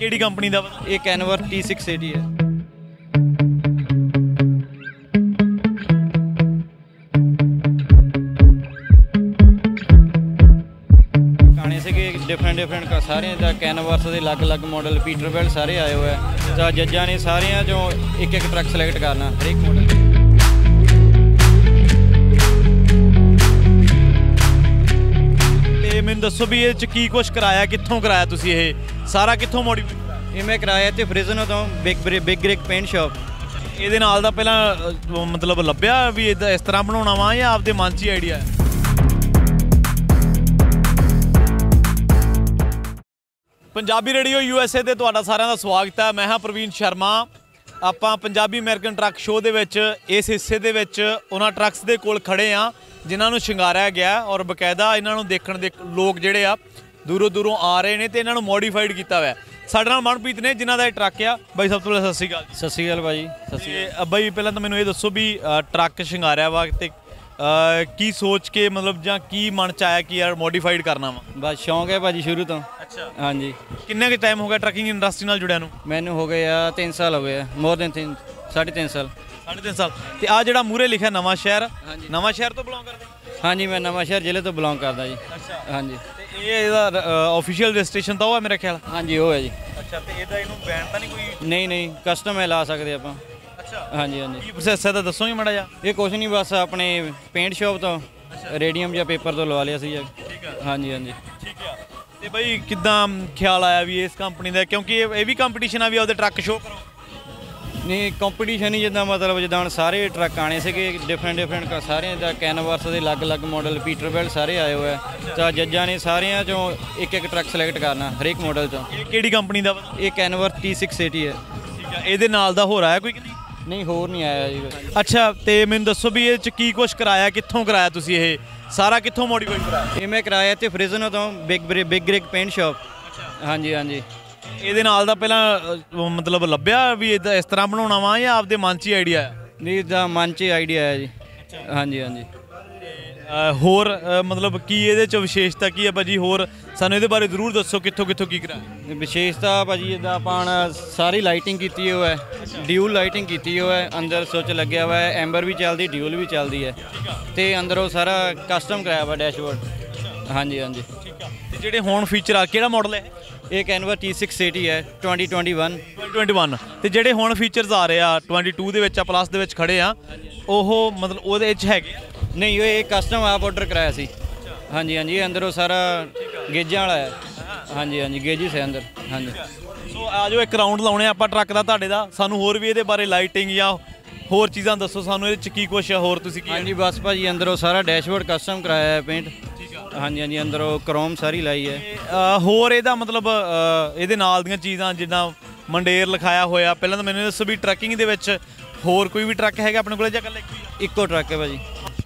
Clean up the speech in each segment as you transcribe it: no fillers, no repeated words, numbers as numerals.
ਕਿਹੜੀ ਕੰਪਨੀ ਦਾ? ये कैनवर T680 है। गाने से डिफरेंट सारे कैनवर्स के अलग मॉडल पीटरबिल्ट सारे आए हुए हैं। तो जज्जा ने सारे जो एक ट्रक सिलेक्ट करना हर एक मॉडल। ਤੇ ਮੈਨੂੰ ਦੱਸੋ ਵੀ ਇਹ ਚ ਕੀ ਕੁਛ ਕਰਾਇਆ, ਕਿੱਥੋਂ ਕਰਾਇਆ ਤੁਸੀਂ ਇਹ ਸਾਰਾ, ਕਿੱਥੋਂ ਮੋਡੀਫਾਈ ਕਰਾਇਆ? ਇਹ ਮੈਂ ਕਰਾਇਆ ਤੇ ਫ੍ਰਿਜ਼ਨ ਤੋਂ ਬਿਗ ਬ੍ਰਿਕ ਪੇਂਟ ਸ਼ਾਪ। ਇਹਦੇ ਨਾਲ ਦਾ ਪਹਿਲਾਂ ਮਤਲਬ ਲੱਭਿਆ ਵੀ ਇਹਦਾ ਇਸ ਤਰ੍ਹਾਂ ਬਣਾਉਣਾ ਵਾ ਜਾਂ ਆਪਦੇ ਮਨ 'ਚ ਹੀ ਆਈਡੀਆ ਹੈ? ਪੰਜਾਬੀ ਰੇਡੀਓ USA ਤੇ ਤੁਹਾਡਾ ਸਾਰਿਆਂ ਦਾ ਸਵਾਗਤ ਹੈ। ਮੈਂ ਹਾਂ ਪ੍ਰਵੀਨ ਸ਼ਰਮਾ। ਆਪਾਂ ਪੰਜਾਬੀ ਅਮਰੀਕਨ ਟਰੱਕ ਸ਼ੋਅ ਦੇ ਵਿੱਚ ਇਸ ਹਿੱਸੇ ਦੇ ਵਿੱਚ ਉਹਨਾਂ ਟਰੱਕਸ ਦੇ ਕੋਲ ਖੜੇ ਹਾਂ ਜਿਨ੍ਹਾਂ ਨੂੰ ਸ਼ਿੰਗਾਰਿਆ ਗਿਆ ਔਰ ਬਕਾਇਦਾ ਇਹਨਾਂ ਨੂੰ ਦੇਖਣ ਦੇ ਲੋਕ ਜਿਹੜੇ ਆ ਦੂਰੋਂ ਆ ਰਹੇ ਨੇ ਤੇ ਇਹਨਾਂ ਨੂੰ ਮੋਡੀਫਾਈਡ ਕੀਤਾ ਹੋਇਆ। ਸਾਡੇ ਨਾਲ ਮਨਪ੍ਰੀਤ ਨੇ ਜਿਨ੍ਹਾਂ ਦਾ ਇਹ ਟਰੱਕ ਆ। ਬਾਈ ਸਭ ਤੋਂ ਪਹਿਲਾਂ ਸਤਿ ਸ਼੍ਰੀ ਅਕਾਲ। ਸਤਿ ਸ਼੍ਰੀ ਅਕਾਲ ਭਾਜੀ। ਸਤਿ ਸ਼੍ਰੀ ਅਕਾਲ ਬਾਈ, ਪਹਿਲਾਂ ਤਾਂ ਮੈਨੂੰ ਇਹ ਦੱਸੋ ਵੀ ਟਰੱਕ ਸ਼ਿੰਗਾਰਿਆ ਵਾ ਤੇ ਕੀ ਸੋਚ ਕੇ ਮਤਲਬ ਜਾਂ ਕੀ ਮਨ 'ਚ ਆਇਆ ਕਿ ਯਾਰ ਮੋਡੀਫਾਈਡ ਕਰਨਾ ਵਾ? ਬਸ ਸ਼ੌਂਕ ਹੈ ਭਾਜੀ ਸ਼ੁਰੂ ਤੋਂ। ਅੱਛਾ, ਹਾਂਜੀ। ਕਿੰਨਾ ਕੁ ਟਾਈਮ ਹੋ ਗਿਆ ਟਰੱਕਿੰਗ ਇੰਡਸਟਰੀ ਨਾਲ ਜੁੜਿਆ ਨੂੰ? ਮੈਨੂੰ ਹੋ ਗਏ ਆ 3 ਸਾਲ ਹੋ ਗਏ ਆ, ਮੋਰ ਦੈਨ 3.5 ਸਾਲ। 3.5 ਸਾਲ। ਤੇ ਆ ਜਿਹੜਾ ਮੂਹਰੇ ਲਿਖਿਆ ਨਵਾਂ ਸ਼ਹਿਰ, ਨਵਾਂ ਸ਼ਹਿਰ ਤੋਂ ਬਿਲੋਂਗ ਕਰਦੇ? ਹਾਂਜੀ, ਮੈਂ ਨਵਾਂ ਸ਼ਹਿਰ ਜ਼ਿਲ੍ਹੇ ਤੋਂ ਬਿਲੋਂਗ ਕਰਦਾ ਜੀ। ਅੱਛਾ, ਹਾਂਜੀ। ਤੇ ਇਹ ਇਹਦਾ ਆਫੀਸ਼ੀਅਲ ਰਜਿਸਟ੍ਰੇਸ਼ਨ ਤਾਂ ਉਹ ਹੈ ਮੇਰਾ ਖਿਆਲ? ਹਾਂਜੀ, ਉਹ ਹੈ ਜੀ। ਅੱਛਾ, ਤੇ ਇਹਦਾ ਇਹਨੂੰ ਬੈਨ ਤਾਂ ਨਹੀਂ ਕੋਈ? ਨਹੀਂ, ਕਸਟਮ ਹੈ, ਲਾ ਸਕਦੇ ਆਪਾਂ। ਅੱਛਾ, ਹਾਂਜੀ। ਕੀ ਪ੍ਰੋਸੈਸ ਹੈ ਤਾਂ ਦੱਸੋਗੇ ਮਾੜਾ ਜਿਹਾ? ਇਹ ਕੁਛ ਨਹੀਂ, ਬਸ ਆਪਣੇ ਪੇਂਟ ਸ਼ਾਪ ਤੋਂ ਰੇਡੀਅਮ ਜਾਂ ਪੇਪਰ ਤੋਂ ਲਵਾ ਲਿਆ ਸੀ। ਠੀਕ ਹੈ। ਹਾਂਜੀ। ਠੀਕ ਹੈ। ਤੇ ਬਾਈ ਕਿੱਦਾਂ ਖਿਆਲ ਆਇਆ ਵੀ ਇਸ ਕੰਪਨੀ ਦਾ, ਕਿਉਂਕਿ ਇਹ ਵੀ ਕੰਪੀਟੀਸ਼ਨ ਆ ਵੀ ਉਹਦੇ ਟਰੱਕ ਸ਼ੋਅ ਕਰੋ? ਨਹੀਂ, ਕੰਪੀਟੀਸ਼ਨ ਹੀ ਜਿੱਦਾਂ ਮਤਲਬ ਜਿੱਦਾਂ ਹੁਣ ਸਾਰੇ ਟਰੱਕ ਆਣੇ ਸੀਗੇ ਡਿਫਰੈਂਟ ਸਾਰਿਆਂ ਦਾ ਕੈਨਵਰਸ ਦੇ ਅਲੱਗ ਮੋਡਲ ਪੀਟਰਬਿਲਟ ਸਾਰੇ ਆਏ ਹੋਏ ਆ। ਤਾਂ ਜੱਜਾਂ ਨੇ ਸਾਰਿਆਂ ਚੋਂ ਇੱਕ ਟਰੱਕ ਸਿਲੈਕਟ ਕਰਨਾ ਹਰ ਇੱਕ ਮੋਡਲ ਚੋਂ। ਇਹ ਕਿਹੜੀ ਕੰਪਨੀ ਦਾ? ਇਹ ਕੈਨਵਰ T680 ਹੈ। ਠੀਕ ਹੈ। ਇਹਦੇ ਨਾਲ ਦਾ ਹੋਰ ਆਇਆ ਕੋਈ ਕਿ ਨਹੀਂ? ਨਹੀਂ, ਹੋਰ ਨਹੀਂ ਆਇਆ ਜੀ। ਅੱਛਾ, ਤੇ ਮੈਨੂੰ ਦੱਸੋ ਵੀ ਇਹ ਚ ਕੀ ਕੁਛ ਕਰਾਇਆ, ਕਿੱਥੋਂ ਕਰਾਇਆ ਤੁਸੀਂ ਇਹ ਸਾਰਾ, ਕਿੱਥੋਂ ਮੋਡੀਫਾਈ ਕਰਾਇਆ? ਇਹ ਮੈਂ ਕਰਾਇਆ ਤੇ ਫ੍ਰਿਜ਼ਨ ਤੋਂ ਬਿਗ ਬ੍ਰਿਕ ਪੇਂਟ ਸ਼ਾਪ। ਹਾਂਜੀ। ਇਹਦੇ ਨਾਲ ਦਾ ਪਹਿਲਾਂ ਮਤਲਬ ਲੱਭਿਆ ਵੀ ਇਹਦਾ ਇਸ ਤਰ੍ਹਾਂ ਬਣਾਉਣਾ ਵਾ ਜਾਂ ਆਪਦੇ ਮਨ 'ਚ ਹੀ ਆਈਡੀਆ ਹੈ? ਨਹੀਂ, ਇਹਦਾ ਮਨ 'ਚ ਆਈਡੀਆ ਆਇਆ ਜੀ। ਹਾਂਜੀ। ਹੋਰ ਮਤਲਬ ਕੀ ਇਹਦੇ 'ਚ ਵਿਸ਼ੇਸ਼ਤਾ ਕੀ ਹੈ ਭਾਜੀ? ਹੋਰ ਸਾਨੂੰ ਇਹਦੇ ਬਾਰੇ ਜ਼ਰੂਰ ਦੱਸੋ, ਕਿੱਥੋਂ ਕੀ ਕਰਾਇਆ? ਵਿਸ਼ੇਸ਼ਤਾ ਭਾਜੀ ਜਿੱਦਾਂ ਆਪਾਂ ਸਾਰੀ ਲਾਈਟਿੰਗ ਕੀਤੀ ਹੋਇਆ ਹੈ, ਡਿਊਲ ਲਾਈਟਿੰਗ ਕੀਤੀ ਹੋਇਆ ਹੈ, ਅੰਦਰ ਸੁੱਚ ਲੱਗਿਆ ਹੋਇਆ ਹੈ, ਐਂਬਰ ਵੀ ਚੱਲਦੀ, ਡਿਊਲ ਵੀ ਚੱਲਦੀ ਹੈ ਤੇ ਅੰਦਰੋਂ ਸਾਰਾ ਕਸਟਮ ਕਰਾਇਆ ਵਾ ਡੈਸ਼ਬੋਰਡ। ਹਾਂਜੀ। ਠੀਕ ਆ। ਤੇ ਜਿਹੜੇ ਹੁਣ ਫੀਚਰ ਆ, ਕਿਹੜਾ ਮਾਡਲ ਹੈ ਇਹ? ਕੈਨਵਰ T680 ਹੈ, 2021। ਤੇ ਜਿਹੜੇ ਹੁਣ ਫੀਚਰਸ ਆ ਰਹੇ ਆ 22 ਦੇ ਵਿੱਚ ਆ, ਪਲੱਸ ਦੇ ਵਿੱਚ ਖੜੇ ਆ, ਉਹ ਮਤਲਬ ਉਹਦੇ ਵਿੱਚ ਹੈਗੇ? ਨਹੀਂ, ਇਹ ਕਸਟਮ ਆਪ ਆਰਡਰ ਕਰਾਇਆ ਸੀ। ਹਾਂਜੀ। ਇਹ ਅੰਦਰੋਂ ਸਾਰਾ ਗੇਜਾਂ ਵਾਲਾ ਹੈ। ਹਾਂਜੀ, ਗੇਜਿਸ ਹੈ ਅੰਦਰ। ਹਾਂਜੀ। ਸੋ ਆ ਜਾਓ, ਇੱਕ ਰਾਊਂਡ ਲਾਉਣੇ ਆਪਾਂ ਟਰੱਕ ਦਾ ਤੁਹਾਡੇ ਦਾ। ਸਾਨੂੰ ਹੋਰ ਵੀ ਇਹਦੇ ਬਾਰੇ ਲਾਈਟਿੰਗ ਜਾਂ ਹੋਰ ਚੀਜ਼ਾਂ ਦੱਸੋ ਸਾਨੂੰ, ਇਹਦੇ 'ਚ ਕੀ ਕੁਛ ਆ ਹੋਰ ਤੁਸੀਂ ਕੀ? ਹਾਂਜੀ, ਬਸ ਭਾਜੀ ਅੰਦਰੋਂ ਸਾਰਾ ਡੈਸ਼ਬੋਰਡ ਕਸਟਮ ਕਰਾਇਆ ਹੈ ਪੇਂਟ। ਹਾਂਜੀ, ਅੰਦਰੋਂ ਕ੍ਰੋਮ ਸਾਰੀ ਲਾਈ ਹੈ। ਹੋਰ ਇਹਦਾ ਮਤਲਬ ਇਹਦੇ ਨਾਲ ਦੀਆਂ ਚੀਜ਼ਾਂ ਜਿੱਦਾਂ ਮੰਡੇਰ ਲਿਖਾਇਆ ਹੋਇਆ, ਪਹਿਲਾਂ ਤਾਂ ਮੈਨੂੰ ਦੱਸੋ ਵੀ ਟਰੱਕਿੰਗ ਦੇ ਵਿੱਚ ਹੋਰ ਕੋਈ ਵੀ ਟਰੱਕ ਹੈਗਾ ਆਪਣੇ ਕੋਲ ਜਾਂ ਇਕੱਲਾ ਇੱਕੋ ਟਰੱਕ ਹੈ ਭਾਜੀ,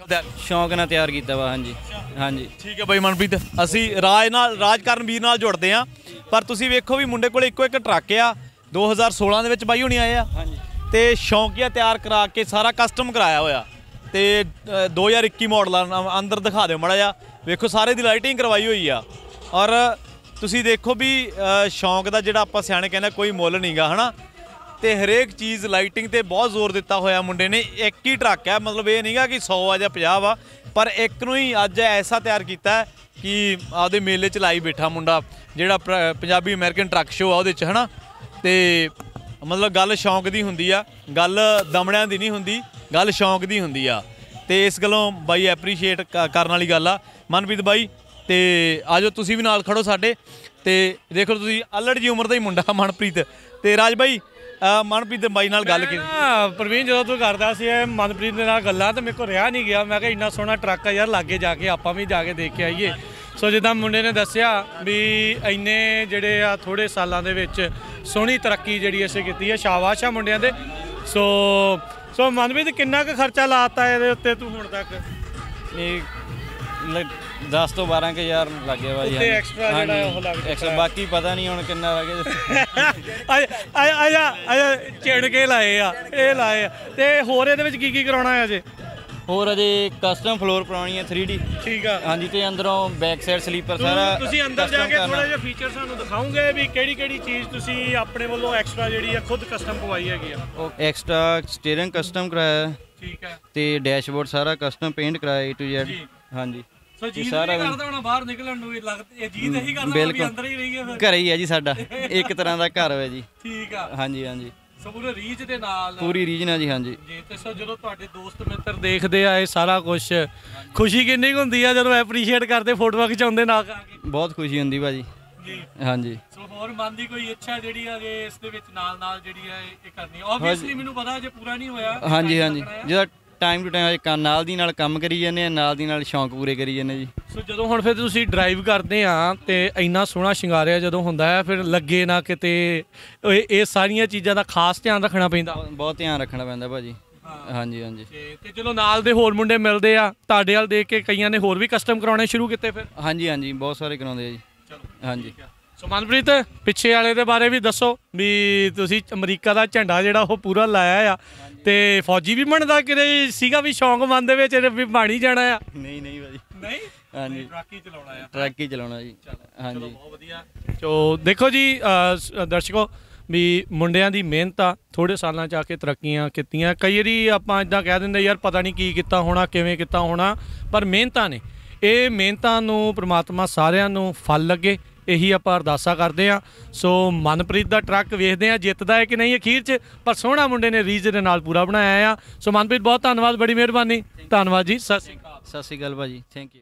ਸ਼ੌਂਕ ਨਾਲ ਤਿਆਰ ਕੀਤਾ ਵਾ। ਹਾਂਜੀ। ਠੀਕ ਹੈ ਬਾਈ ਮਨਪ੍ਰੀਤ, ਅਸੀਂ ਰਾਜ ਕਰਨਵੀਰ ਨਾਲ ਜੁੜਦੇ ਹਾਂ, ਪਰ ਤੁਸੀਂ ਵੇਖੋ ਵੀ ਮੁੰਡੇ ਕੋਲ ਇੱਕੋ ਇੱਕ ਟਰੱਕ ਆ। 2016 ਦੇ ਵਿੱਚ ਬਾਈ ਹੋਣੀ ਆਏ ਆ ਤੇ ਸ਼ੌਂਕੀਆ ਤਿਆਰ ਕਰਾ ਕੇ ਸਾਰਾ ਕਸਟਮ ਕਰਾਇਆ ਹੋਇਆ ਤੇ 2021 ਮਾਡਲ ਅੰਦਰ ਦਿਖਾ ਦਿਓ ਮਾੜਾ ਜਿਹਾ। ਵੇਖੋ ਸਾਰੇ ਦੀ ਲਾਈਟਿੰਗ ਕਰਵਾਈ ਹੋਈ ਆ ਔਰ ਤੁਸੀਂ ਦੇਖੋ ਵੀ ਸ਼ੌਂਕ ਦਾ ਜਿਹੜਾ ਆਪਾਂ ਸਿਆਣੇ ਕਹਿੰਦੇ ਕੋਈ ਮੁੱਲ ਨਹੀਂਗਾ, ਹੈ ਨਾ। ਤੇ ਹਰੇਕ ਚੀਜ਼ ਲਾਈਟਿੰਗ ਤੇ ਬਹੁਤ ਜ਼ੋਰ ਦਿੱਤਾ ਹੋਇਆ ਮੁੰਡੇ ਨੇ। ਇੱਕ ਹੀ ਟਰੱਕ ਹੈ, ਮਤਲਬ ਇਹ ਨਹੀਂਗਾ ਕਿ 100 ਆ ਜਾਂ 50 ਆ, ਪਰ ਇੱਕ ਨੂੰ ਹੀ ਅੱਜ ਐਸਾ ਤਿਆਰ ਕੀਤਾ ਕਿ ਆਪਦੇ ਮੇਲੇ 'ਚ ਲਾਈ ਬੈਠਾ ਮੁੰਡਾ, ਜਿਹੜਾ ਪੰਜਾਬੀ ਅਮਰੀਕਨ ਟਰੱਕ ਸ਼ੋਅ ਆ ਉਹਦੇ 'ਚ, ਹੈ ਨਾ। ਤੇ ਮਤਲਬ ਗੱਲ ਸ਼ੌਂਕ ਦੀ ਹੁੰਦੀ ਆ, ਗੱਲ ਦਮੜਿਆਂ ਦੀ ਨਹੀਂ ਹੁੰਦੀ, ਗੱਲ ਸ਼ੌਂਕ ਦੀ ਹੁੰਦੀ ਆ। ਤੇ ਇਸ ਗੱਲੋਂ ਬਾਈ ਐਪਰੀਸ਼ੀਏਟ ਕਰਨ ਵਾਲੀ ਗੱਲ ਆ ਮਨਪ੍ਰੀਤ ਬਾਈ। ਤੇ ਆ ਜਾਓ ਤੁਸੀਂ ਵੀ ਨਾਲ ਖੜੋ ਸਾਡੇ। ਤੇ ਦੇਖੋ ਤੁਸੀਂ ਅਲੜ ਜੀ ਉਮਰ ਦਾ ਹੀ ਮੁੰਡਾ ਮਨਪ੍ਰੀਤ। ਤੇ ਰਾਜ ਬਾਈ, ਮਨਪ੍ਰੀਤ ਬਾਈ ਨਾਲ ਗੱਲ ਕੀਤੀ ਪ੍ਰਵੀਨ, ਜਦੋਂ ਤੂੰ ਕਰਦਾ ਸੀ ਮਨਪ੍ਰੀਤ ਦੇ ਨਾਲ ਗੱਲਾਂ ਤਾਂ ਮੇਰੇ ਕੋਲ ਰਿਹਾ ਨਹੀਂ ਗਿਆ। ਮੈਂ ਕਿਹਾ ਇੰਨਾ ਸੋਹਣਾ ਟਰੱਕ ਆ ਯਾਰ, ਲਾਗੇ ਜਾ ਕੇ ਆਪਾਂ ਵੀ ਜਾ ਕੇ ਦੇਖ ਕੇ ਆਈਏ। ਸੋ ਜਿੱਦਾਂ ਮੁੰਡੇ ਨੇ ਦੱਸਿਆ ਵੀ ਇੰਨੇ ਜਿਹੜੇ ਆ ਥੋੜ੍ਹੇ ਸਾਲਾਂ ਦੇ ਵਿੱਚ ਸੋਹਣੀ ਤਰੱਕੀ ਜਿਹੜੀ ਅਸੀਂ ਕੀਤੀ ਹੈ, ਸ਼ਾਬਾਸ਼ ਆ ਮੁੰਡਿਆਂ ਦੇ। ਸੋ ਮਨਪ੍ਰੀਤ, ਕਿੰਨਾ ਕੁ ਖਰਚਾ ਲਾਤਾ ਇਹਦੇ ਉੱਤੇ ਤੂੰ ਹੁਣ ਤੱਕ? ਇਹ 10 ਤੋਂ 12 ਕੁ ਹਜ਼ਾਰ ਲੱਗ ਗਿਆ ਭਾਜੀ। ਐਕਸਟਰਾ ਜਿਹੜਾ ਉਹ ਲੱਗ ਐਕਸਟਰਾ, ਬਾਕੀ ਪਤਾ ਨਹੀਂ ਹੁਣ ਕਿੰਨਾ ਲੱਗੇ। ਆਇਆ ਚਿੜ ਕੇ ਲਾਏ ਆ, ਇਹ ਲਾਏ ਆ। ਤੇ ਹੋਰ ਇਹਦੇ ਵਿੱਚ ਕੀ ਕਰਾਉਣਾ ਹੈ ਅਜੇ? ਹੋਰ ਅਜੇ ਕਸਟਮ ਫਲੋਰ ਪਾਉਣੀ ਹੈ 3D। ਠੀਕ ਆ ਹਾਂਜੀ, ਤੇ ਅੰਦਰੋਂ ਬੈਕ ਸਾਈਡ ਸਲੀਪਰ ਸਾਰਾ ਤੁਸੀਂ ਅੰਦਰ ਜਾ custom ਕੇ ਕਰਨਾ। ਥੋੜਾ ਜਿਹਾ ਫੀਚਰ ਸਾਨੂੰ ਦਿਖਾਓਗੇ ਵੀ ਕਿਹੜੀ ਕਿਹੜੀ ਚੀਜ਼ ਤੁਸੀਂ ਆਪਣੇ ਵੱਲੋਂ ਐਕਸਟਰਾ ਜਿਹੜੀ ਆ ਖੁਦ ਕਸਟਮ ਪਵਾਈ ਹੈਗੀ ਆ। ਉਹ ਐਕਸਟਰਾ ਸਟੀਅਰਿੰਗ ਕਸਟਮ ਕਰਾਇਆ ਹੈ ਠੀਕ ਹੈ ਤੇ ਡੈਸ਼ਬੋਰਡ ਸਾਰਾ ਕਸਟਮ ਪੇਂਟ ਕਰਾਇਆ A to Z। ਜੀ। ਹਾਂਜੀ, ਸੋ ਜੀ ਸਾਰਾ ਨਹੀਂ ਕਰਦਾ ਹੁਣ ਬਾਹਰ ਨਿਕਲਣ ਨੂੰ ਵੀ ਲੱਗਦਾ ਇਹ ਜੀ ਇਹੀ ਕਰਦਾ ਵੀ ਬਿਲਕੁਲ। ਅੰਦਰ ਹੀ ਰਹੀਏ ਫਿਰ। ਘਰ ਹੀ ਹੈ ਜੀ ਸਾਡਾ, ਇੱਕ ਤਰ੍ਹਾਂ ਦਾ ਘਰ ਹੈ ਜੀ। ਠੀਕ ਆ ਹਾਂਜੀ ਹਾਂਜੀ, ਸੋ ਪੂਰੇ ਰੀਚ ਦੇ ਨਾਲ ਪੂਰੀ ਰੀਜਨ ਹੈ ਜੀ। ਹਾਂਜੀ ਜੀ। ਤੇ ਸੋ ਜਦੋਂ ਤੁਹਾਡੇ ਦੋਸਤ ਮਿੱਤਰ ਦੇਖਦੇ ਆ ਇਹ ਸਾਰਾ ਕੁਝ, ਖੁਸ਼ੀ ਕਿੰਨੀ ਕੁ ਹੁੰਦੀ ਆ ਜਦੋਂ ਐਪਰੀਸ਼ੀਏਟ ਕਰਦੇ, ਫੋਟੋਆਂ ਖਿਚਾਉਂਦੇ ਨਾ ਆ ਕੇ? ਬਹੁਤ ਖੁਸ਼ੀ ਹੁੰਦੀ ਭਾਜੀ। ਜੀ। ਹਾਂਜੀ, ਸੋ ਹੋਰ ਮਨ ਦੀ ਕੋਈ ਇੱਛਾ ਜਿਹੜੀ ਆ ਜੇ ਇਸ ਦੇ ਵਿੱਚ ਨਾਲ ਨਾਲ ਜਿਹੜੀ ਆ ਇਹ ਕਰਨੀ, ਆਬਵੀਅਸਲੀ ਮੈਨੂੰ ਪਤਾ ਜੇ ਪੂਰਾ ਨਹੀਂ ਹੋਇਆ। ਹਾਂਜੀ ਹਾਂਜੀ, ਜਿਹਦਾ ਟਾਈਮ ਟੂ ਟਾਈਮ ਨਾਲ ਦੀ ਨਾਲ ਕੰਮ ਕਰੀ ਜਾਂਦੇ ਆ, ਨਾਲ ਦੀ ਨਾਲ ਸ਼ੌਂਕ ਪੂਰੇ ਕਰੀ ਜਾਂਦੇ ਜੀ। ਸੋ ਜਦੋਂ ਹੁਣ ਫਿਰ ਤੁਸੀਂ ਡਰਾਈਵ ਕਰਦੇ ਆ ਤੇ ਇੰਨਾ ਸੋਹਣਾ ਸ਼ਿੰਗਾਰਿਆ ਜਦੋਂ ਹੁੰਦਾ ਹੈ, ਫਿਰ ਲੱਗੇ ਨਾ ਕਿਤੇ ਇਹ ਸਾਰੀਆਂ ਚੀਜ਼ਾਂ ਦਾ ਖਾਸ ਧਿਆਨ ਰੱਖਣਾ ਪੈਂਦਾ। ਬਹੁਤ ਧਿਆਨ ਰੱਖਣਾ ਪੈਂਦਾ ਭਾਜੀ। ਹਾਂਜੀ ਹਾਂਜੀ, ਤੇ ਚਲੋ ਨਾਲ ਦੇ ਹੋਰ ਮੁੰਡੇ ਮਿਲਦੇ ਆ ਤੁਹਾਡੇ ਵੱਲ ਦੇਖ ਕੇ, ਕਈਆਂ ਨੇ ਹੋਰ ਵੀ ਕਸਟਮ ਕਰਾਉਣੇ ਸ਼ੁਰੂ ਕੀਤੇ ਫਿਰ? ਹਾਂਜੀ ਹਾਂਜੀ, ਬਹੁਤ ਸਾਰੇ ਕਰਾਉਂਦੇ ਆ ਜੀ। ਹਾਂਜੀ। ਸੋ ਮਨਪ੍ਰੀਤ, ਪਿੱਛੇ ਵਾਲੇ ਦੇ ਬਾਰੇ ਵੀ ਦੱਸੋ ਵੀ ਤੁਸੀਂ ਅਮਰੀਕਾ ਦਾ ਝੰਡਾ ਜਿਹੜਾ ਉਹ ਪੂਰਾ ਲਾਇਆ ਆ, ਤੇ ਫੌਜੀ ਵੀ ਬਣਦਾ ਕਿਤੇ ਸੀਗਾ ਵੀ ਸ਼ੌਂਕ ਮਨ ਦੇ ਵਿੱਚ ਵੀ ਬਣ ਹੀ ਜਾਣਾ ਆ? ਨਹੀਂ ਨਹੀਂ ਭਾਜੀ, ਨਹੀਂ, ਹਾਂਜੀ, ਟਰੱਕ ਹੀ ਚਲਾਉਣਾ ਆ। ਟਰੱਕ ਹੀ ਚਲਾਉਣਾ ਜੀ। ਹਾਂਜੀ, ਬਹੁਤ ਵਧੀਆ। ਸੋ ਦੇਖੋ ਜੀ ਦਰਸ਼ਕੋ, ਵੀ ਮੁੰਡਿਆਂ ਦੀ ਮਿਹਨਤ ਆ, ਥੋੜੇ ਸਾਲਾਂ 'ਚ ਆ ਕੇ ਤਰੱਕੀਆਂ ਕੀਤੀਆਂ। ਕਈ ਵਾਰੀ ਆਪਾਂ ਇਦਾਂ ਕਹਿ ਦਿੰਦੇ ਯਾਰ ਪਤਾ ਨਹੀਂ ਕੀ ਕੀਤਾ ਹੋਣਾ, ਕਿਵੇਂ ਕੀਤਾ ਹੋਣਾ, ਪਰ ਮਿਹਨਤਾਂ ਨੇ, ਇਹ ਮਿਹਨਤਾਂ ਨੂੰ ਪ੍ਰਮਾਤਮਾ ਸਾਰਿਆਂ ਨੂੰ ਫਲ ਲੱਗੇ, ਇਹੀ ਆਪਾਂ ਅਰਦਾਸਾਂ ਕਰਦੇ ਆ। ਸੋ ਮਨਪ੍ਰੀਤ ਦਾ ਟਰੱਕ ਵੇਖਦੇ ਆ ਜਿੱਤਦਾ ਹੈ ਕਿ ਨਹੀਂ ਅਖੀਰ 'ਚ, ਪਰ ਸੋਹਣਾ ਮੁੰਡੇ ਨੇ ਰੀਝ ਦੇ ਨਾਲ ਪੂਰਾ ਬਣਾਇਆ ਆ। ਸੋ ਮਨਪ੍ਰੀਤ ਬਹੁਤ ਧੰਨਵਾਦ, ਬੜੀ ਮਿਹਰਬਾਨੀ, ਧੰਨਵਾਦ ਜੀ, ਸਤਿ ਸ਼੍ਰੀ ਅਕਾਲ। ਸਤਿ ਸ਼੍ਰੀ ਅਕਾਲ ਭਾਜੀ, ਥੈਂਕ ਯੂ।